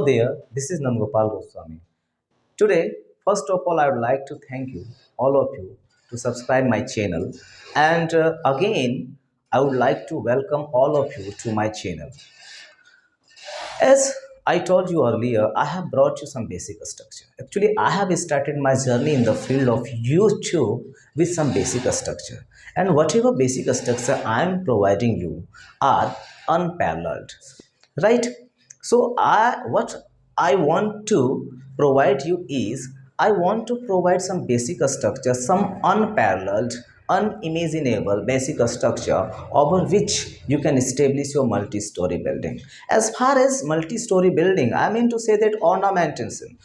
there, this is Namgopal Goswami. Today, first of all, I would like to thank you, all of you, to subscribe my channel. And again, I would like to welcome all of you to my channel. As I told you earlier, I have brought you some basic structure. Actually, I have started my journey in the field of YouTube with some basic structure. And whatever basic structure I am providing you are unparalleled. Right? So what I want to provide you is I want to provide some basic structure, some unparalleled, unimaginable basic structure over which you can establish your multi-story building. As far as multi-story building, I mean to say that ornamentation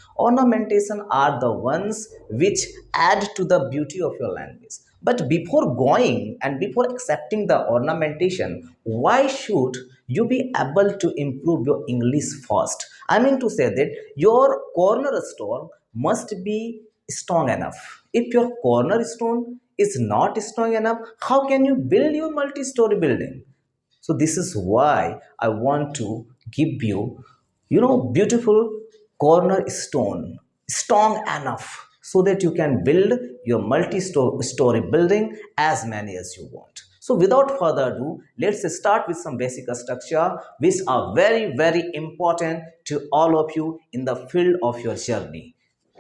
are the ones which add to the beauty of your language. But before going and before accepting the ornamentation, why should you be able to improve your English first? I mean to say that your cornerstone must be strong enough. If your cornerstone is not strong enough, how can you build your multi-story building? So this is why I want to give you, beautiful cornerstone, strong enough so that you can build your multi-story building as many as you want. So without further ado, let's start with some basic structure which are very, very important to all of you in the field of your journey.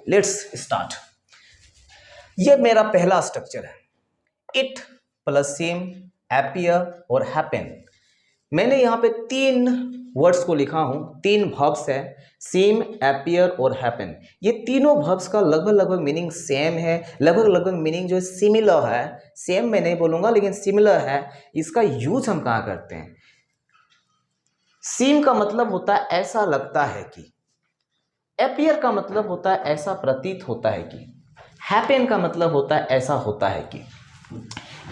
Let's start. ये मेरा पहला structure है, it plus same, appear और happen. मैंने यहाँ पे 3 words को लिखा हूं, 3 वर्ब्स है, सेम, appear और happen. ये तीनों वर्ब्स का लगभग मीनिंग सेम है, लगभग मीनिंग जो है सिमिलर है. सेम मैं नहीं बोलूंगा लेकिन सिमिलर है. इसका यूज हम कहाँ करते हैं? सीम का मतलब होता है ऐसा लगता है कि, appear का मतलब होता है ऐसा प्रतीत होता है कि, happen का मतलब होता है ऐसा होता है कि.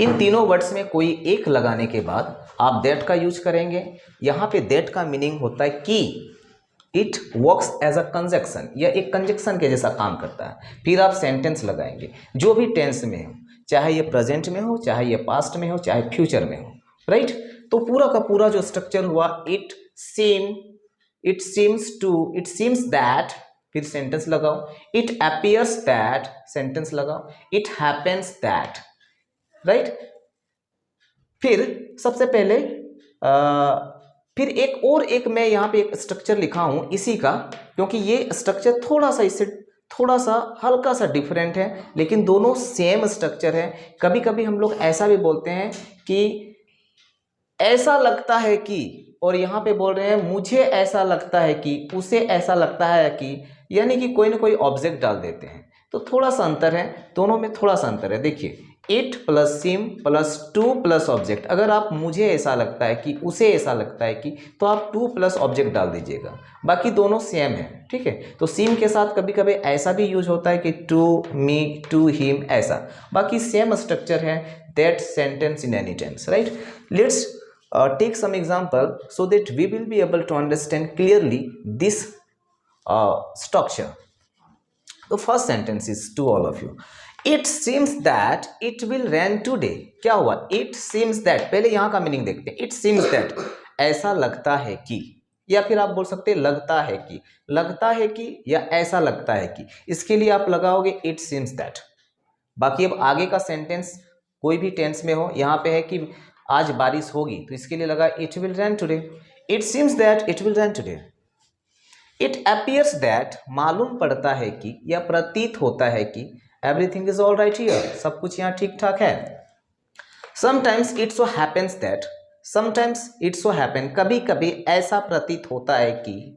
इन तीनों वर्ड्स में कोई एक लगाने के बाद आप दैट का यूज करेंगे. यहाँ पे दैट का मीनिंग होता है कि it works as a conjunction, यह एक कंजक्शन के जैसा काम करता है. फिर आप सेंटेंस लगाएंगे जो भी टेंस में हो, चाहे ये प्रेजेंट में हो, चाहे ये पास्ट में हो, चाहे फ्यूचर में हो. राइट? तो पूरा का पूरा जो स्ट्रक्चर हुआ, इट सीम्स दैट, फिर सेंटेंस लगाओ. इट अपीयर्स दैट, सेंटेंस लगाओ. It happens that. राइट? फिर सबसे पहले फिर एक मैं यहाँ पे एक स्ट्रक्चर लिखा हूं इसी का, क्योंकि ये स्ट्रक्चर थोड़ा सा इससे थोड़ा सा हल्का सा डिफरेंट है, लेकिन दोनों सेम स्ट्रक्चर है. कभी कभी हम लोग ऐसा भी बोलते हैं कि ऐसा लगता है कि, और यहाँ पे बोल रहे हैं मुझे ऐसा लगता है कि, उसे ऐसा लगता है कि, यानी कि कोई ना कोई ऑब्जेक्ट डाल देते हैं. तो थोड़ा सा अंतर है, दोनों में थोड़ा सा अंतर है. देखिए, it plus SIM plus two plus object. अगर आप मुझे ऐसा लगता है कि, उसे ऐसा लगता है कि, तो आप टू प्लस ऑब्जेक्ट डाल दीजिएगा. बाकी दोनों सेम है. ठीक है? तो सिम के साथ कभी कभी ऐसा भी यूज होता है कि टू मी, टू हिम, ऐसा. बाकी सेम स्ट्रक्चर है. That sentence in any tense. Right? Let's take some example so that we will be able to understand clearly this structure. The first sentence is to all of you. It seems that it will rain today. क्या हुआ? It seems that. पहले यहाँ का meaning देखते हैं. It seems that, ऐसा लगता है कि, या फिर आप बोल सकते हैं लगता है कि, लगता है कि या ऐसा लगता है कि. इसके लिए आप लगाओगे it seems that. बाकी अब आगे का सेंटेंस कोई भी टेंस में हो, यहाँ पे है कि आज बारिश होगी, तो इसके लिए लगा it will rain today. It seems that it will rain today. It appears that, मालूम पड़ता है कि या प्रतीत होता है कि, everything is all right here, सब कुछ यहाँ ठीक ठाक है. Sometimes it so happens that, sometimes it so happen, कभी कभी ऐसा प्रतीत होता है कि,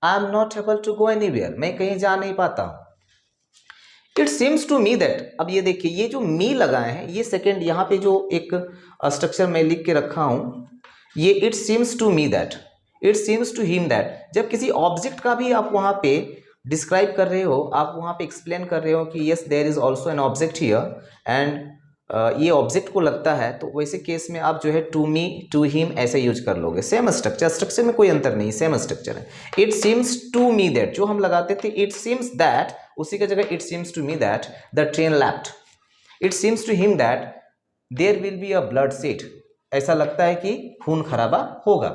I am not able to go anywhere, मैं कहीं जा नहीं पाता. It seems to me that. अब ये देखिए, ये जो मी लगाए हैं, ये सेकेंड यहाँ पे जो एक स्ट्रक्चर मैं लिख के रखा हूं, ये it seems to me that, it seems to him that. जब किसी ऑब्जेक्ट का भी आप वहाँ पे डिस्क्राइब कर रहे हो, आप वहाँ पे एक्सप्लेन कर रहे हो कि yes there is also an object here and ये ऑब्जेक्ट को लगता है, तो वैसे केस में आप जो है टू मी, टू हिम ऐसे यूज कर लोगे. सेम स्ट्रक्चर, स्ट्रक्चर में कोई अंतर नहीं, सेम स्ट्रक्चर है. It seems to me that, जो हम लगाते थे इट सीम्स दैट, उसी की जगह it seems to me that the train left. It seems to him that there will be a bloodshed, ऐसा लगता है कि खून खराबा होगा.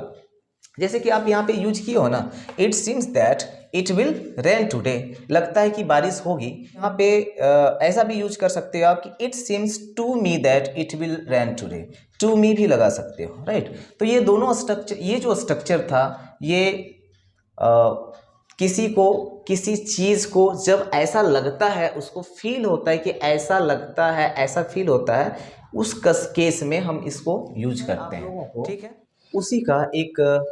जैसे कि आप यहाँ पे यूज किए हो ना, it seems that it will rain today, लगता है कि बारिश होगी। यहाँ पे ऐसा भी यूज कर सकते हो आप कि it seems to me that it will rain today, to me भी लगा सकते हो, राइट। तो ये दोनों स्ट्रक्चर, ये जो स्ट्रक्चर था ये किसी को, किसी चीज़ को जब ऐसा लगता है, उसको फील होता है कि ऐसा लगता है, ऐसा फील होता है, उस केस में हम इसको यूज करते हैं, ठीक है। उसी का एक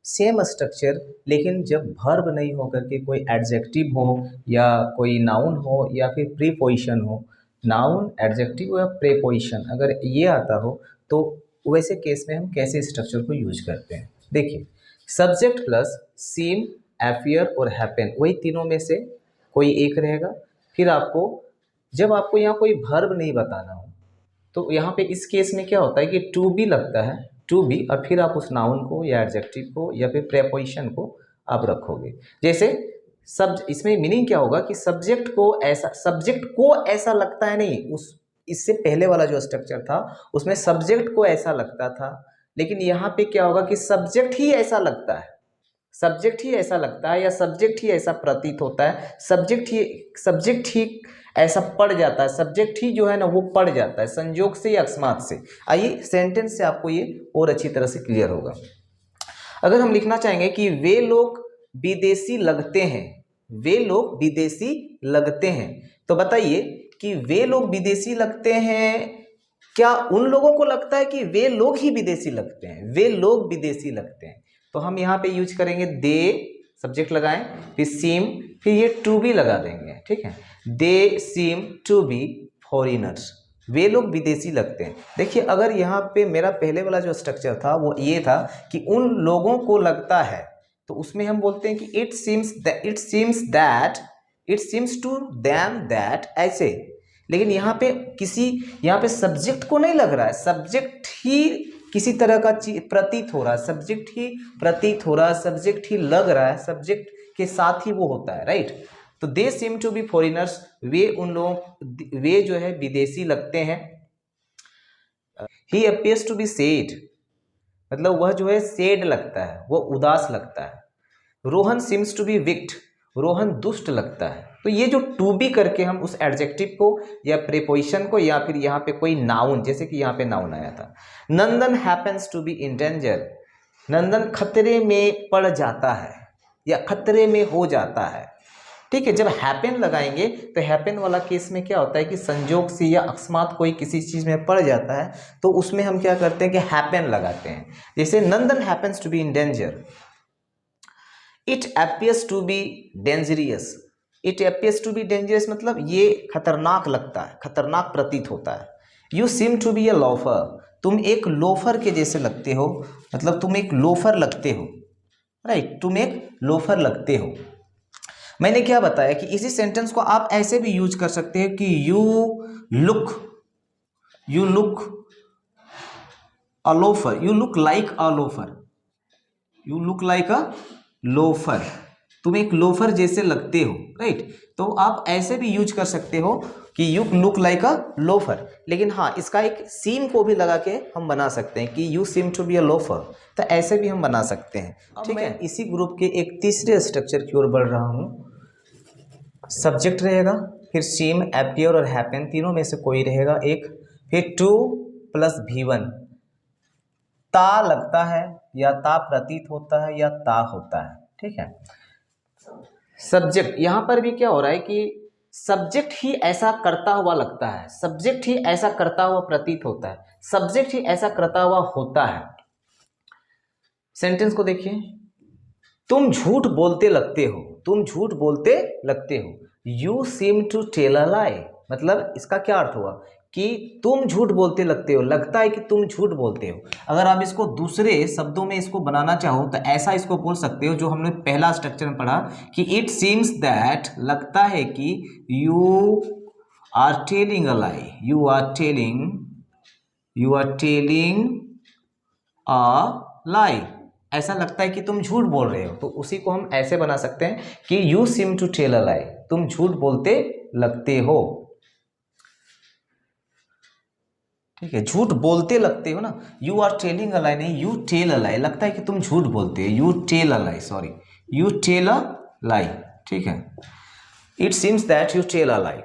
सेम स्ट्रक्चर, लेकिन जब वर्ब नहीं हो करके कोई एडजेक्टिव हो या कोई नाउन हो या फिर प्रीपोजिशन हो, नाउन, एडजेक्टिव या प्रीपोजिशन अगर ये आता हो तो वैसे केस में हम कैसे स्ट्रक्चर को यूज करते हैं। देखिए, सब्जेक्ट प्लस सीम, अपीयर और हैपन, वही तीनों में से कोई एक रहेगा। फिर आपको, जब आपको यहाँ कोई वर्ब नहीं बताना हो तो यहाँ पे इस केस में क्या होता है कि टू बी लगता है, टू बी, और फिर आप उस नाउन को या एडजेक्टिव को या फिर प्रेपोजिशन को आप रखोगे। जैसे इसमें मीनिंग क्या होगा कि सब्जेक्ट को ऐसा लगता है, नहीं, उस इससे पहले वाला जो स्ट्रक्चर था उसमें सब्जेक्ट को ऐसा लगता था, लेकिन यहाँ पे क्या होगा कि सब्जेक्ट ही ऐसा लगता है, सब्जेक्ट ही ऐसा लगता है या सब्जेक्ट ही ऐसा प्रतीत होता है, सब्जेक्ट ही ऐसा पड़ जाता है, सब्जेक्ट ही जो है ना वो पड़ जाता है संयोग से या अकस्मात से। आइए सेंटेंस से आपको ये और अच्छी तरह से क्लियर होगा। अगर हम लिखना चाहेंगे कि वे लोग विदेशी लगते हैं, वे लोग विदेशी लगते हैं, तो बताइए कि वे लोग विदेशी लगते हैं, क्या उन लोगों को लगता है कि वे लोग ही विदेशी लगते हैं, वे लोग विदेशी लगते हैं, तो हम यहाँ पे यूज करेंगे दे, सब्जेक्ट लगाएं, फिर सीम, फिर ये टू बी लगा देंगे, ठीक है। दे सीम टू बी फॉरिनर्स, वे लोग विदेशी लगते हैं। देखिए, अगर यहाँ पे मेरा पहले वाला जो स्ट्रक्चर था वो ये था कि उन लोगों को लगता है, तो उसमें हम बोलते हैं कि it seems to them that, ऐसे। लेकिन यहाँ पे सब्जेक्ट को नहीं लग रहा है, सब्जेक्ट ही किसी तरह का प्रतीत हो रहा है, सब्जेक्ट ही प्रतीत हो रहा है, सब्जेक्ट ही लग रहा है, सब्जेक्ट के साथ ही वो होता है, राइट। तो they seem to be foreigners, वे जो है विदेशी लगते हैं। He appears to be sad, मतलब वह जो है सैड लगता है, वह उदास लगता है। Rohan seems to be विक्ट, Rohan दुष्ट लगता है। तो ये जो टू बी करके हम उस एडजेक्टिव को या प्रीपोजिशन को या फिर यहाँ पे कोई नाउन, जैसे कि यहाँ पे नाउन आया था, Nandan happens to be in danger, Nandan खतरे में पड़ जाता है या खतरे में हो जाता है, ठीक है। जब हैपन लगाएंगे तो हैपन वाला केस में क्या होता है कि संजोग से या अकस्मात कोई किसी चीज़ में पड़ जाता है, तो उसमें हम क्या करते हैं कि हैपन लगाते हैं। जैसे Nandan happens to be in danger, it appears to be dangerous, it appears to be dangerous मतलब ये खतरनाक लगता है, खतरनाक प्रतीत होता है। You seem to be a loafer, तुम एक लोफर के जैसे लगते हो, मतलब तुम एक लोफर लगते हो, राइट, तुम एक लोफर लगते हो। मैंने क्या बताया कि इसी सेंटेंस को आप ऐसे भी यूज कर सकते हैं कि you look a loafer, you look like a loafer, you look like a loafer, तुम एक लोफर जैसे लगते हो, राइट। तो आप ऐसे भी यूज कर सकते हो कि you look like a loafer, लेकिन हाँ, इसका एक सीम को भी लगा के हम बना सकते हैं कि you seem to be a loafer, तो ऐसे भी हम बना सकते हैं, ठीक है। इसी ग्रुप के एक तीसरे स्ट्रक्चर की ओर बढ़ रहा हूँ। सब्जेक्ट रहेगा, फिर सीम, अपीयर और हैपन, तीनों में से कोई रहेगा एक, फिर टू प्लस V1, ता लगता है या ता प्रतीत होता है या ता होता है, ठीक है। सब्जेक्ट, यहां पर भी क्या हो रहा है कि सब्जेक्ट ही ऐसा करता हुआ लगता है, सब्जेक्ट ही ऐसा करता हुआ प्रतीत होता है, सब्जेक्ट ही ऐसा करता हुआ होता है। सेंटेंस को देखिए, तुम झूठ बोलते लगते हो, तुम झूठ बोलते लगते हो, you seem to tell a lie, मतलब इसका क्या अर्थ हुआ कि तुम झूठ बोलते लगते हो, लगता है कि तुम झूठ बोलते हो। अगर आप इसको दूसरे शब्दों में इसको बनाना चाहो तो ऐसा इसको बोल सकते हो जो हमने पहला स्ट्रक्चर में पढ़ा कि इट सीम्स दैट, लगता है कि you are telling a lie, you are telling a lie, ऐसा लगता है कि तुम झूठ बोल रहे हो, तो उसी को हम ऐसे बना सकते हैं कि you seem to tell a lie, तुम झूठ बोलते लगते हो, ठीक है, झूठ बोलते लगते हो ना, यू आर टेलिंग अ लाई नहीं, यू टेल अ लाई, लगता है कि तुम झूठ बोलते हो, you tell a lie, sorry, you tell a lie, ठीक है, it seems that you tell a lie.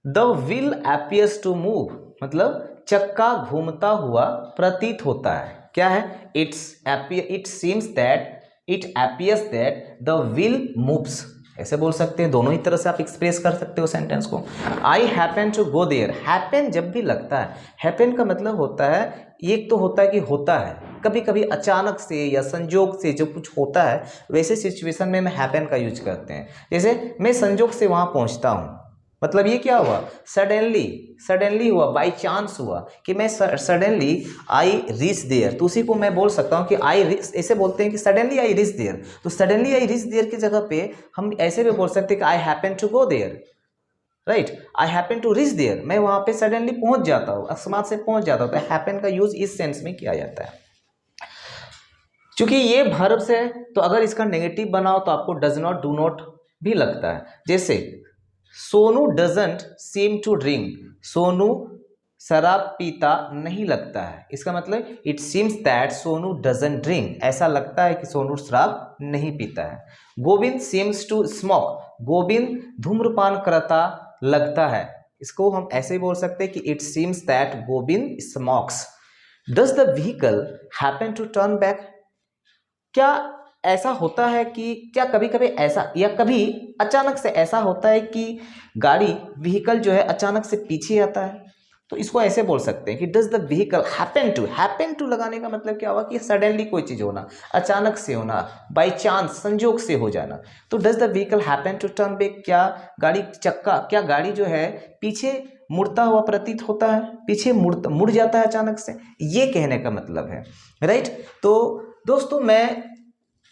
The wheel appears to move, मतलब चक्का घूमता हुआ प्रतीत होता है, क्या है, it seems that, it appears that the wheel moves, ऐसे बोल सकते हैं, दोनों ही तरह से आप एक्सप्रेस कर सकते हो सेंटेंस को। I happen to go there, happen जब भी लगता है, हैपन का मतलब होता है, एक तो होता है कि होता है, कभी कभी अचानक से या संजोग से जो कुछ होता है, वैसे सिचुएशन में हम हैपन का यूज करते हैं। जैसे मैं संजोग से वहां पहुंचता हूं, मतलब ये क्या हुआ, सडनली हुआ, बाई चांस हुआ कि मैं सडनली आई रीच देयर, तो उसी को मैं बोल सकता हूँ कि आई रीच, ऐसे बोलते हैं कि सडनली आई रीच देयर, तो सडनली आई रीच देयर की जगह पे हम ऐसे भी बोल सकते हैं कि I happen to go there, right, I happen to reach there, मैं वहां पे सडनली पहुंच जाता हूँ, अकस्मात से पहुंच जाता हूँ, तो हैपन का यूज इस सेंस में किया जाता है। चूंकि ये वर्ब से, तो अगर इसका नेगेटिव बनाओ तो आपको डज नॉट, डू नॉट भी लगता है। जैसे Sonu doesn't seem to drink, Sonu शराब पीता नहीं लगता है, इसका मतलब it seems that Sonu doesn't drink, ऐसा लगता है कि सोनू शराब नहीं पीता है। Govind seems to smoke, Govind धूम्रपान करता लगता है, इसको हम ऐसे ही बोल सकते हैं कि it seems that Govind smokes. Does the vehicle happen to turn back, क्या ऐसा होता है कि, क्या कभी कभी ऐसा या कभी अचानक से ऐसा होता है कि गाड़ी, व्हीकल जो है अचानक से पीछे आता है, तो इसको ऐसे बोल सकते हैं कि does the vehicle happen to लगाने का मतलब क्या हुआ कि सडनली कोई चीज होना, अचानक से होना, बाय चांस, संजोग से हो जाना। तो does the vehicle happen to turn back, क्या गाड़ी चक्का, क्या गाड़ी जो है पीछे मुड़ता हुआ प्रतीत होता है, पीछे मुड़ जाता है अचानक से, ये कहने का मतलब है, राइट। तो दोस्तों मैं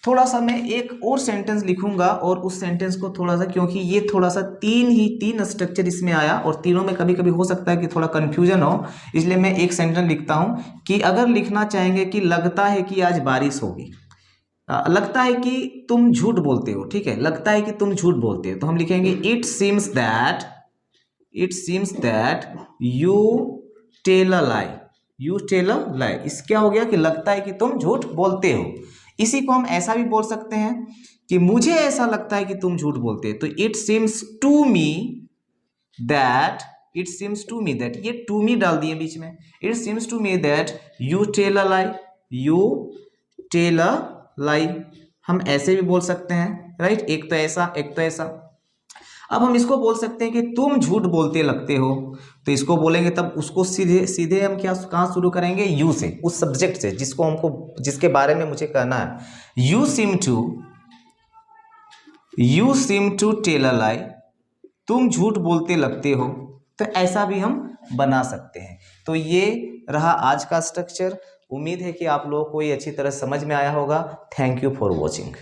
थोड़ा सा मैं एक और सेंटेंस लिखूंगा और उस सेंटेंस को थोड़ा सा, क्योंकि ये थोड़ा सा तीन स्ट्रक्चर इसमें आया और तीनों में कभी कभी हो सकता है कि थोड़ा कंफ्यूजन हो, इसलिए मैं एक सेंटेंस लिखता हूं कि अगर लिखना चाहेंगे कि लगता है कि आज बारिश होगी, लगता है कि तुम झूठ बोलते हो, ठीक है, लगता है कि तुम झूठ बोलते हो, तो हम लिखेंगे it seems that you tell a lie, you tell a lie, इस क्या हो गया कि लगता है कि तुम झूठ बोलते हो। इसी को हम ऐसा भी बोल सकते हैं कि मुझे ऐसा लगता है कि तुम झूठ बोलते हो, तो it seems to me that, it seems to me that, ये टू मी डाल दिए बीच में, it seems to me that you tell a lie, you tell a lie, हम ऐसे भी बोल सकते हैं, राइट, एक तो ऐसा, एक तो ऐसा। अब हम इसको बोल सकते हैं कि तुम झूठ बोलते लगते हो, तो इसको बोलेंगे तब उसको सीधे सीधे हम क्या, कहाँ शुरू करेंगे, यू से, उस सब्जेक्ट से जिसको हमको, जिसके बारे में मुझे कहना है, you seem to tell a lie, तुम झूठ बोलते लगते हो, तो ऐसा भी हम बना सकते हैं। तो ये रहा आज का स्ट्रक्चर, उम्मीद है कि आप लोगों को ये अच्छी तरह समझ में आया होगा। Thank you for watching.